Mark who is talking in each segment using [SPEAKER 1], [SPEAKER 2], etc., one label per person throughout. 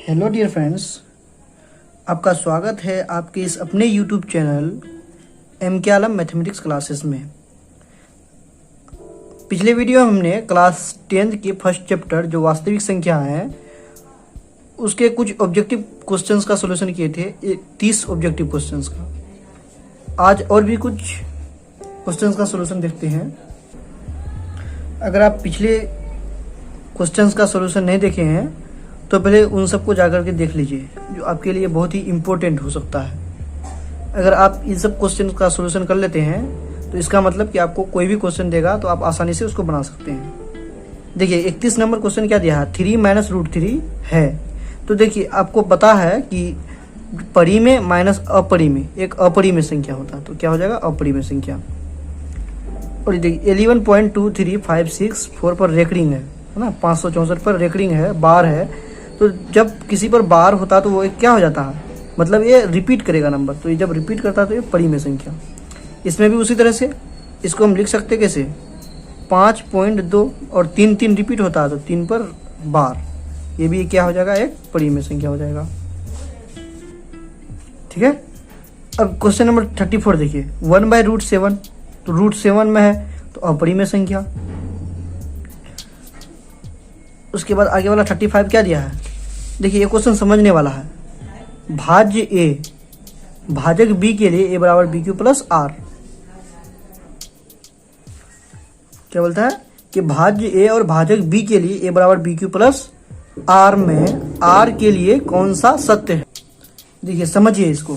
[SPEAKER 1] Hello dear friends, आपका स्वागत है आपके इस अपने यूट्यूब चैनल MK आलम मैथमेटिक्स क्लासेस में। पिछले वीडियो में हमने क्लास 10th के फर्स्ट चैप्टर जो वास्तविक संख्या है उसके कुछ ऑब्जेक्टिव क्वेश्चंस का सॉल्यूशन किए थे, 30 ऑब्जेक्टिव क्वेश्चंस का। आज और भी कुछ क्वेश्चंस का सॉल्यूशन देखते हैं। अगर आप पिछले क्वेश्चंस का सॉल्यूशन नहीं देखे हैं तो पहले उन सबको जाकर के देख लीजिए, जो आपके लिए बहुत ही इम्पोर्टेंट हो सकता है। अगर आप इन सब क्वेश्चन का सॉल्यूशन कर लेते हैं तो इसका मतलब कि आपको कोई भी क्वेश्चन देगा तो आप आसानी से उसको बना सकते हैं। देखिए 31 नंबर क्वेश्चन क्या दिया है, 3 - √3 है। तो देखिए आपको पता है कि परिमेय माइनस अपरिमेय एक अपरिमेय संख्या होता है, तो क्या हो जाएगा अपरिमेय संख्या। और देखिए 11.23564 पर रेकरिंग है ना, 564 पर रेकरिंग है, बार है। तो जब किसी पर बार होता तो वो एक क्या हो जाता है, मतलब ये रिपीट करेगा नंबर। तो ये जब रिपीट करता है तो ये परिमेय संख्या। इसमें भी उसी तरह से इसको हम लिख सकते कैसे, 5.2 और 3 रिपीट होता है तो 3 पर बार, ये भी क्या हो जाएगा, एक परिमेय संख्या हो जाएगा। ठीक है। अब क्वेश्चन नंबर 34 देखिए, 1/√7, तो √7 में है तो अपरिमेय संख्या। उसके बाद आगे वाला 35 क्या दिया है, देखिए ये क्वेश्चन समझने वाला है। भाज्य ए भाजक बी के लिए a = BQ + R। क्या बोलता है कि भाज्य ए और भाजक बी के लिए a = BQ + R में R के लिए कौन सा सत्य है। देखिए समझिए इसको,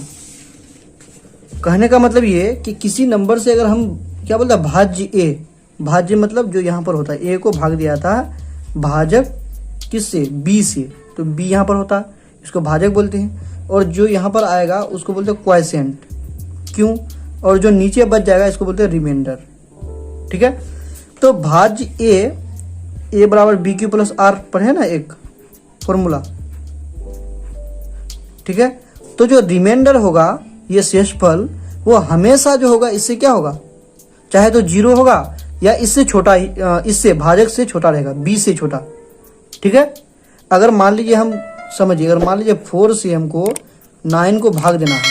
[SPEAKER 1] कहने का मतलब ये कि किसी नंबर से अगर हम क्या बोलता है भाज्य ए, भाज्य मतलब जो यहाँ पर होता है ए को भाग दिया था भाजक किससे, बी से, तो बी यहाँ पर होता है, इसको भाजक बोलते हैं। और जो यहाँ पर आएगा उसको बोलते हैं क्वॉशेंट, क्यों, और जो नीचे बच जाएगा इसको बोलते हैं रिमाइंडर। ठीक है। तो भाज्य a = BQ + R पर है ना एक फॉर्मूला। ठीक है। तो जो रिमाइंडर होगा ये शेषफल, वो हमेशा जो होगा इससे क्या होगा, चाहे तो 0 होगा या इससे छोटा, इससे भाजक से छोटा रहेगा, b से छोटा। ठीक है। अगर मान लीजिए हम समझिए, अगर मान लीजिए 4 से हमको 9 को भाग देना है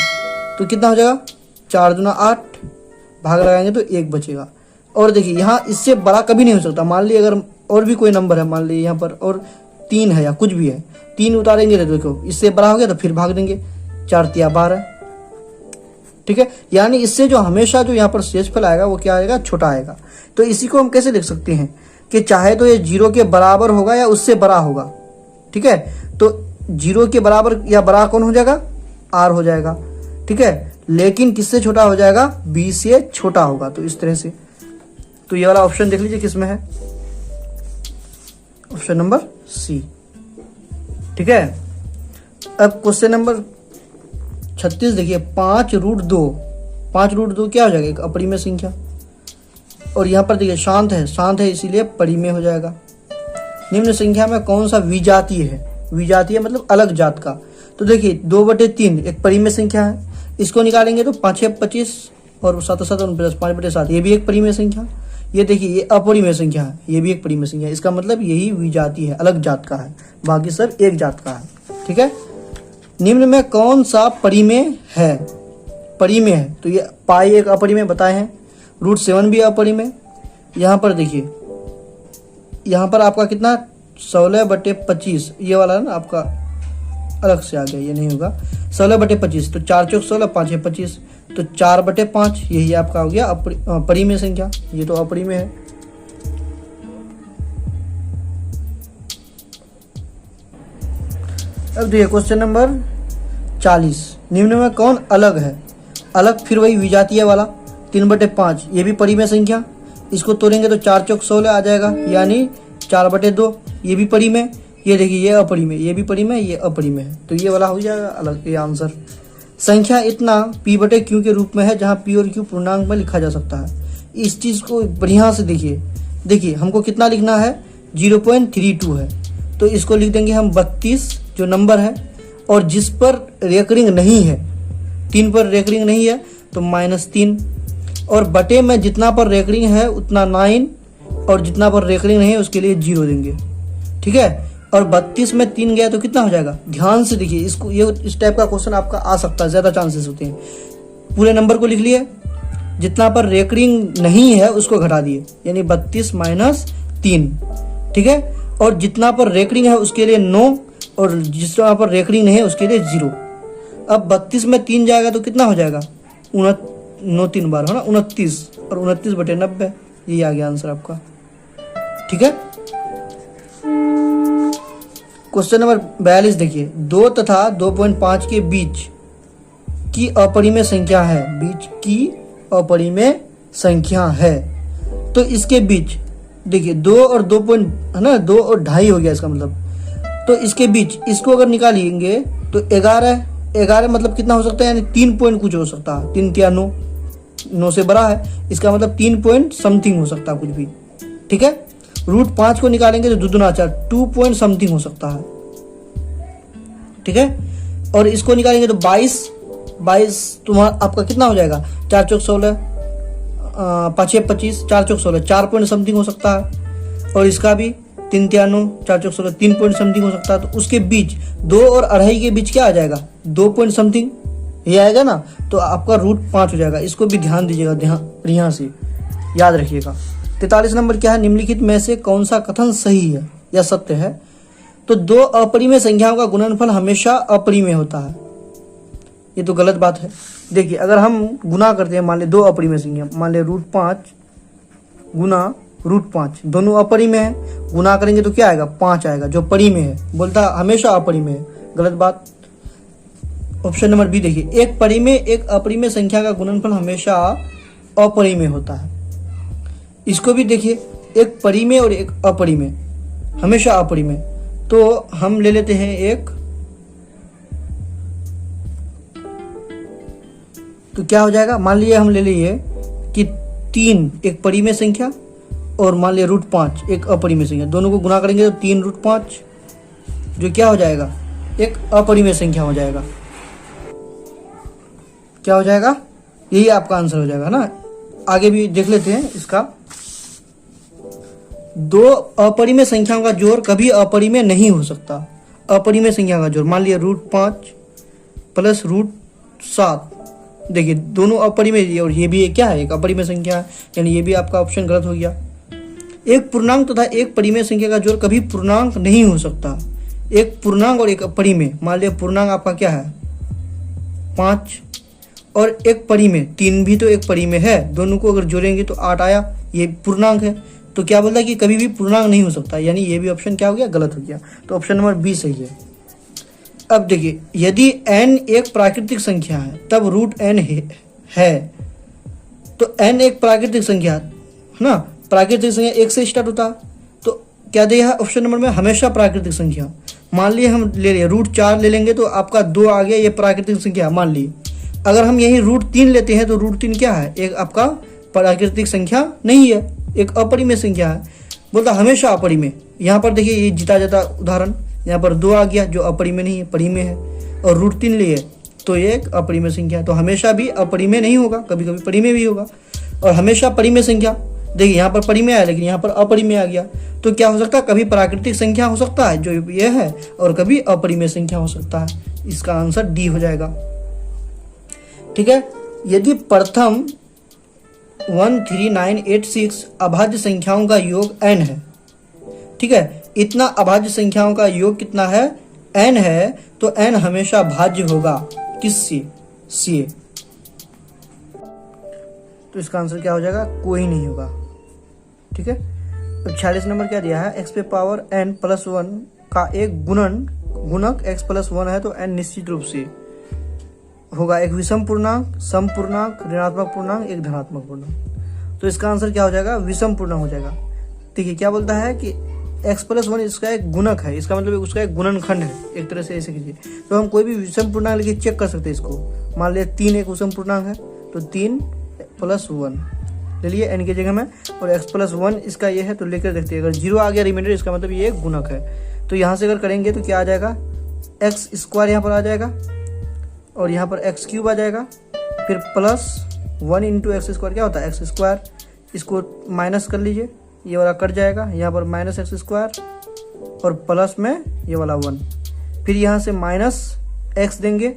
[SPEAKER 1] तो कितना हो जाएगा, 4 दूना 8, भाग लगाएंगे तो 1 बचेगा। और देखिए यहाँ इससे बड़ा कभी नहीं हो सकता। मान लीजिए अगर और भी कोई नंबर है, मान लीजिए यहाँ पर और 3 है या कुछ भी है, 3 उतारेंगे तो देखो इससे बड़ा हो गया तो फिर भाग देंगे, 4 × 3 = 12। ठीक है। यानी इससे जो हमेशा जो यहाँ पर शेषफल आएगा वो क्या आएगा, छोटा आएगा। तो इसी को हम कैसे लिख सकते हैं कि चाहे तो ये 0 के बराबर होगा या उससे बड़ा होगा। ठीक है। तो 0 के बराबर या बड़ा कौन हो जाएगा, R हो जाएगा। ठीक है। लेकिन किससे छोटा हो जाएगा, B से छोटा होगा। तो इस तरह से, तो ये वाला ऑप्शन देख लीजिए किसमें है, ऑप्शन नंबर C। ठीक है। अब क्वेश्चन नंबर 36 देखिए, 5√2, 5√2 क्या हो जाएगा, एक अपरिमेय संख्या। और यहाँ पर देखिए शांत है इसीलिए परिमेय हो जाएगा। निम्न संख्या में कौन सा विजातीय है, विजातीय मतलब अलग जात का। तो देखिए 2/3 एक परिमेय संख्या है, इसको निकालेंगे तो 5 × 25 और 7 × 7 + 5/7, ये भी एक परिमेय संख्या। ये देखिए ये अपरिमेय संख्या है, ये भी एक परिमेय संख्या है। इसका मतलब यही विजातीय है, अलग जात का है, बाकी सब एक जात का है। ठीक है। निम्न में कौन सा परिमेय है, परिमेय है, तो ये पाई एक अपरिमेय बताए हैं, √7 भी अपरिमेय। यहाँ पर देखिए, यहाँ पर आपका कितना 16/25, ये वाला है ना आपका अलग से आ गया, ये नहीं होगा, 16/25, तो 4 × 4 = 16, 5 × 25, तो 4/5, यही आपका हो गया परिमेय संख्या। ये तो अपरिमेय है। अब देखिए क्वेश्चन नंबर 40, निम्न में कौन अलग है, अलग फिर वही विजातीय वाला 3/5, ये भी परिमेय संख्या। इसको तोड़ेंगे तो 4 × 16 आ जाएगा, यानी 4/2, ये भी परिमेय। ये देखिए ये अपरिमेय, ये भी परिमेय, ये अपरिमेय है, तो ये वाला हो जाएगा अलग, ये आंसर। संख्या इतना P/Q के रूप में है जहाँ P और Q पूर्णांक में लिखा जा सकता है। इस चीज को बढ़िया से देखिए हमको कितना लिखना है, 0.32 है, तो इसको लिख देंगे हम 32 जो नंबर है, और जिस पर रेकरिंग नहीं है, 3 पर रेकरिंग नहीं है तो -3, और बटे में जितना पर रेकरिंग है उतना 9, और जितना पर रेकरिंग नहीं है उसके लिए 0 देंगे। ठीक है। और 32 में 3 गया तो कितना हो जाएगा? ध्यान से देखिए इसको, ये इस टाइप का क्वेश्चन आपका आ सकता है, ज़्यादा चांसेस होते हैं। पूरे नंबर को लिख लिए, जितना पर रेकरिंग नहीं है उसको घटा दिए, यानी 32 माइनस 3, ठीक है। और जितना पर रेकरिंग है उसके लिए 9, और जितना पर रेकरिंग नहीं है उसके लिए 0। अब 32 में 3 जाएगा तो कितना हो जाएगा? 9 3 बार है ना, 29, और 29/90, ये आ गया आंसर आपका, ठीक है। क्वेश्चन नंबर 42 देखिए, 2 तथा 2.5 के बीच की अपरिमेय संख्या है, बीच की अपरिमेय संख्या है, तो इसके बीच देखिए 2 और 2 है ना, 2 और 2.5 हो गया इसका मतलब, तो इसके बीच इसको अगर निकालेंगे तो 11 मतलब कितना हो सकता है? यानी 3 पॉइंट कुछ हो सकता है, 3 या 9 से बड़ा है, इसका मतलब 3 पॉइंट समथिंग हो सकता है कुछ भी, ठीक है। √5 को निकालेंगे तो 2 दूना 4, 2 पॉइंट समथिंग हो सकता है, ठीक है। और इसको निकालेंगे तो 22 तुम्हारा आपका कितना हो जाएगा? 4 चौक 16, 5 25, 4 चौक 16, 4 पॉइंट समथिंग हो सकता है। और इसका भी 3 या 9, 4 चौक 16, 3 पॉइंट समथिंग हो सकता है। तो उसके बीच 2 और 2.5 के बीच क्या आ जाएगा? 2 पॉइंट समथिंग, ये आएगा ना, तो आपका √5 हो जाएगा। इसको भी ध्यान दीजिएगा, ध्यान से याद रखिएगा। 43 नंबर क्या है? निम्नलिखित में से कौन सा कथन सही है या सत्य है? तो 2 अपरिमेय संख्याओं का गुणनफल हमेशा अपरिमेय होता है, ये तो गलत बात है। देखिए अगर हम गुना करते हैं, मान ले 2 अपरिमेय संख्या, मान ले √5 गुना √5, दोनों अपरिमेय है, गुना करेंगे तो क्या आएगा? 5 आएगा, जो परिमेय है। बोलता है हमेशा अपरिमेय है, गलत बात। ऑप्शन नंबर बी देखिए, एक परिमेय एक अपरिमेय संख्या का गुणनफल हमेशा अपरिमेय होता है। इसको भी देखिए, एक परिमेय और एक अपरिमेय, हमेशा अपरिमेय। तो हम ले लेते हैं एक, तो क्या हो जाएगा? मान लीजिए हम ले लिए कि 3 एक परिमेय संख्या और मान लिया √5 एक अपरिमेय संख्या, दोनों को गुना करेंगे तो 3√5, जो क्या हो जाएगा? एक अपरिमेय संख्या हो जाएगा। क्या हो जाएगा? यही आपका आंसर हो जाएगा ना। आगे भी देख लेते हैं इसका। 2 अपरिमेय संख्याओं का जोड़ कभी अपरिमेय नहीं हो सकता। अपरिमेय संख्या का जोड़, मान लिया √5 प्लस √7, देखिए दोनों अपरिमेय, और ये भी क्या है? एक अपरिमेय संख्या है, यानी ये भी आपका ऑप्शन गलत हो गया। एक पूर्णांक तथा एक परिमेय संख्या का जोड़ कभी पूर्णांक नहीं हो सकता। एक पूर्णांक और एक परिमेय, मान लिया पूर्णांक आपका क्या है? 5, और एक परिमेय 3 भी तो एक परिमेय है, दोनों को अगर जोड़ेंगे तो 8 आया, ये पूर्णांक है। तो क्या बोलता है कि कभी भी पूर्णांक नहीं हो सकता, यानी ये भी ऑप्शन क्या हो गया? गलत हो गया। तो ऑप्शन नंबर बी सही है। अब देखिए, यदि n एक प्राकृतिक संख्या है तब √n है, तो n एक प्राकृतिक संख्या है ना, प्राकृतिक संख्या 1 से स्टार्ट होता है, तो क्या दिया है ऑप्शन नंबर में? हमेशा प्राकृतिक संख्या। मान लिए हम ले लिए √4 ले लेंगे तो आपका 2 आ गया, ये प्राकृतिक संख्या मान ली। अगर हम यही √3 लेते हैं तो √3 क्या है? एक आपका प्राकृतिक संख्या नहीं है, एक अपरिमेय संख्या है। बोलता हमेशा अपरिमेय। यहाँ पर देखिए ये जीता जाता उदाहरण, यहाँ पर 2 आ गया जो अपरिमेय नहीं है, परिमेय है, और √3 लिए तो ये एक अपरिमेय संख्या, तो हमेशा भी अपरिमेय नहीं होगा, कभी कभी परिमेय भी होगा। और हमेशा परिमेय संख्या, देखिए यहाँ पर परिमेय है लेकिन यहाँ पर अपरिमेय आ गया, तो क्या हो सकता है? कभी प्राकृतिक संख्या हो सकता है जो ये है, और कभी अपरिमेय संख्या हो सकता है। इसका आंसर डी हो जाएगा, ठीक है। यदि प्रथम 13986 अभाज्य संख्याओं का योग n है, ठीक है, इतना अभाज्य संख्याओं का योग कितना है? n है, तो n हमेशा भाज्य होगा किससे? से। तो इसका आंसर क्या हो जाएगा? कोई नहीं होगा, ठीक है। अब 46 नंबर क्या दिया है? x पे पावर n प्लस 1 का एक गुणक x प्लस 1 है, तो n निश्चित रूप से होगा एक विषम पूर्णांक, सम पूर्णांक, ऋणात्मक पूर्णांक, एक धनात्मक पूर्णांक। तो इसका आंसर क्या हो जाएगा? विषम पूर्णांक हो जाएगा। देखिए क्या बोलता है कि x प्लस 1 इसका एक गुणक है, इसका मतलब उसका एक गुणनखंड है, एक तरह से ऐसे कीजिए। तो हम कोई भी विषम पूर्णांक लेके चेक कर सकते हैं इसको। मान लिया 3 एक विषम पूर्णांक है, तो 3 प्लस 1 ले लिए n की जगह में, और x प्लस 1 इसका ये है, तो लेकर देखते हैं। अगर 0 आ गया रिमाइंडर, इसका मतलब ये एक गुणक है। तो यहाँ से अगर करेंगे तो क्या आ जाएगा? x² यहाँ पर आ जाएगा, और यहाँ पर x³ आ जाएगा, फिर प्लस 1 इंटू x² क्या होता है? x²। इसको माइनस कर लीजिए, ये वाला कट जाएगा, यहाँ पर -x², और प्लस में ये वाला 1। फिर यहाँ से माइनस एक्स देंगे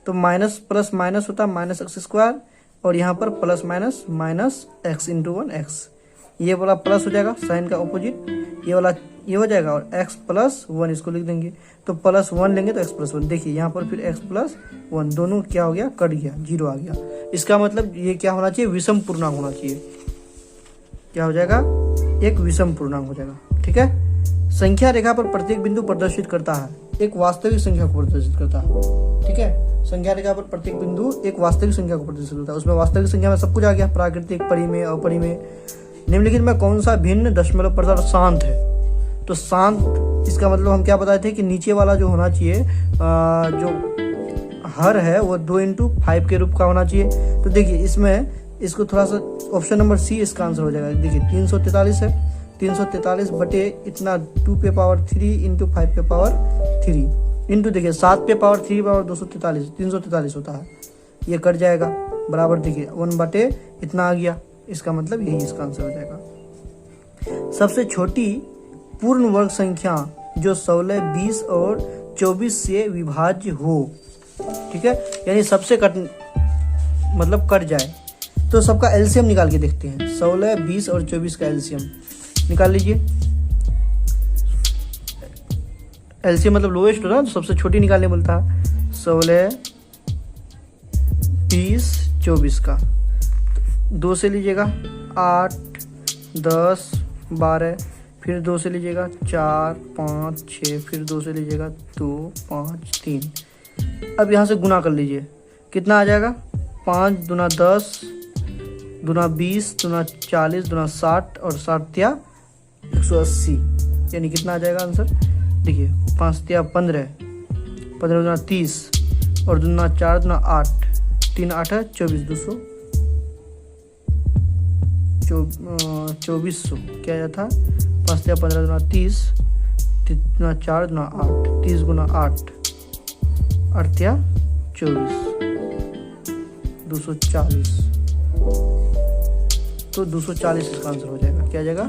[SPEAKER 1] तो माइनस प्लस माइनस होता है माइनस एक्स स्क्वायर, और यहाँ पर plus minus minus x into 1 x. ये वाला प्लस हो जाएगा साइन का ऑपोजिट, ये वाला ये हो जाएगा, और x प्लस 1 इसको लिख देंगे। तो प्लस 1 लेंगे तो x प्लस 1। देखिए यहाँ पर फिर x प्लस 1 दोनों क्या हो गया, कट गया, 0 आ गया। इसका मतलब ये क्या होना चाहिए, विषम पूर्णांक होना चाहिए। क्या हो जाएगा, एक विषम पूर्णांक हो जाएगा। ठीक है। संख्या रेखा पर प्रत्येक बिंदु प्रदर्शित करता है एक वास्तविक संख्या को प्रदर्शित करता है। ठीक है। संख्या रेखा पर प्रत्येक बिंदु एक वास्तविक संख्या को प्रदर्शित करता है। उसमें वास्तविक संख्या में सब कुछ आ गया, प्राकृतिक, परिमेय, अपरिमेय। निम्नलिखित में कौन सा भिन्न दशमलव प्रसार शांत है। तो शांत इसका मतलब हम क्या बताए थे कि नीचे वाला जो होना चाहिए जो हर है वो 2 × 5 के रूप का होना चाहिए। तो देखिए इसमें इसको थोड़ा सा ऑप्शन नंबर सी इसका आंसर हो जाएगा। देखिए 343 है, 343 बटे इतना 2 पे पावर 3 × 5 पे पावर 3 इंटू देखिए 7 पे पावर 3 पावर 243 343 होता है। ये कट जाएगा बराबर, देखिए 1 बटे इतना आ गया। इसका मतलब यही इसका आंसर हो जाएगा। सबसे छोटी पूर्ण वर्ग संख्या जो 16, 20 और 24 से विभाज्य हो। ठीक है, यानी सबसे कट जाए। तो सबका एलसीएम निकाल के देखते हैं। 16, 20 और 24 का एलसीएम निकाल लीजिए। एलसीएम मतलब लोएस्ट हो ना, तो सबसे छोटी निकालने बोलता है। 16, 20, 24 का 2 से लीजिएगा 8, 10, 12, फिर 2 से लीजिएगा 4, 5, 6, फिर 2 से लीजिएगा 2, 5, 3। अब यहाँ से गुना कर लीजिए, कितना आ जाएगा, 5 दूना 10, दूना 20, दूना 40, दूना 60 और 60 या 180, यानी कितना आ जाएगा आंसर। देखिए 5 या 15, 15 दूना 30 और दूना 4 दूना 8, 3 8 है 24, 2400 क्या जाता है। 5 या 15 दूना 30, 3 4 दूना 8, 30 गुना 8, 8 या 24, 240। तो 240 इसका आंसर हो जाएगा। क्या जाएगा,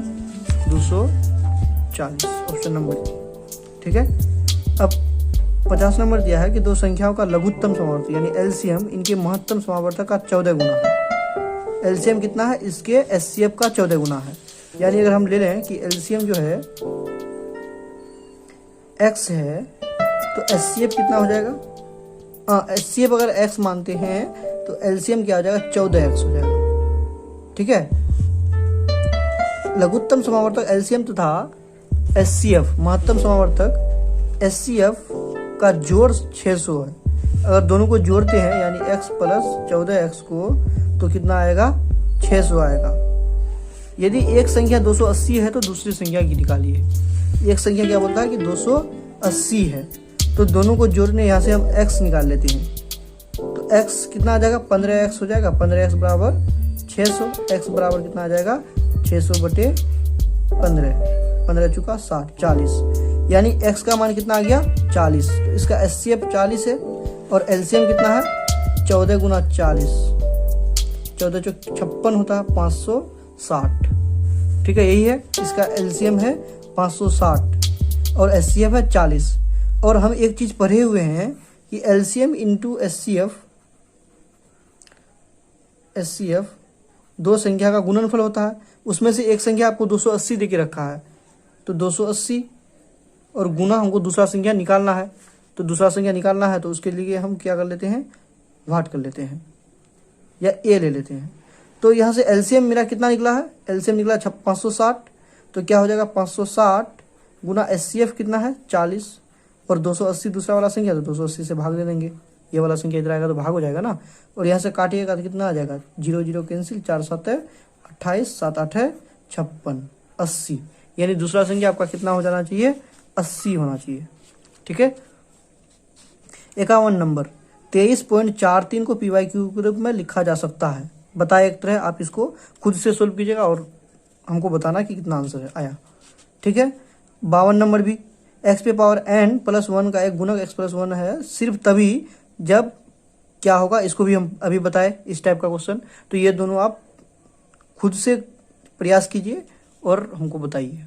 [SPEAKER 1] 240 ऑप्शन नंबर। ठीक है। अब 50 नंबर दिया है कि दो संख्याओं का लघुत्तम समावर्तक यानी एलसीएम इनके महत्तम समावर्तक का 14 गुना है। एलसीएम कितना है, इसके एचसीएफ का 14 गुना है। यानी अगर हम ले लें कि एलसीएम जो है x है तो एचसीएफ कितना हो जाएगा। एचसीएफ अगर x मानते हैं तो एलसीएम क्या हो जाएगा, 14x हो जाएगा। ठीक है। लघुत्तम समावर्तक एलसीएम तथा एचसीएफ महत्तम समावर्तक एचसीएफ का जोड़ 600 है। अगर दोनों को जोड़ते हैं यानी x प्लस 14x को, तो कितना आएगा, 600 आएगा। यदि एक संख्या 280 है तो दूसरी संख्या की निकालिए। एक संख्या क्या बोलता है कि 280 है, तो दोनों को जोड़ने यहाँ से हम x निकाल लेते हैं। तो x कितना आ जाएगा, 15x हो जाएगा। 15x बराबर 600, x बराबर कितना आ जाएगा, 600 बटे 15, 15 चुका 60, 40, यानी x का मान कितना आ गया, 40। तो इसका एचसीएफ 40 है और एलसीएम कितना है, 14 गुना 40, 14 चौक 56 होता है, 560। ठीक है, यही है इसका एलसीएम है 560 और एचसीएफ है 40। और हम एक चीज पढ़े हुए हैं कि एलसीएम इंटू एचसीएफ दो संख्या का गुणनफल होता है। उसमें से एक संख्या आपको 280 दे के रखा है, तो 280 और गुना हमको दूसरा संख्या निकालना है। तो दूसरा संख्या निकालना है तो उसके लिए हम क्या कर लेते हैं, भाट कर लेते हैं या ए ले लेते हैं। तो यहाँ से एलसीएम मेरा कितना निकला है, एलसीएम निकला 560। तो क्या हो जाएगा, 560 गुना एचसीएफ कितना है, 40 और 280 दूसरा वाला संख्या, तो 280 से भाग दे देंगे। ये वाला संख्या इधर आएगा तो भाग हो जाएगा ना। और यहाँ से काटिएगा तो कितना आ जाएगा, 0 0 कैंसिल, 4 7 है 28, 7 8 है 56, 80। यानी दूसरा संख्या आपका कितना हो जाना चाहिए, 80 होना चाहिए। ठीक है। 51 नंबर 23.43 को PYQ के रूप में लिखा जा सकता है, बताए एक तरह। आप इसको खुद से सोल्व कीजिएगा और हमको बताना कि कितना आंसर है आया। ठीक है। 52 नंबर भी x पे पावर n प्लस 1 का एक गुणक x प्लस 1 है सिर्फ तभी जब क्या होगा, इसको भी हम अभी बताए इस टाइप का क्वेश्चन। तो ये दोनों आप खुद से प्रयास कीजिए और हमको बताइए।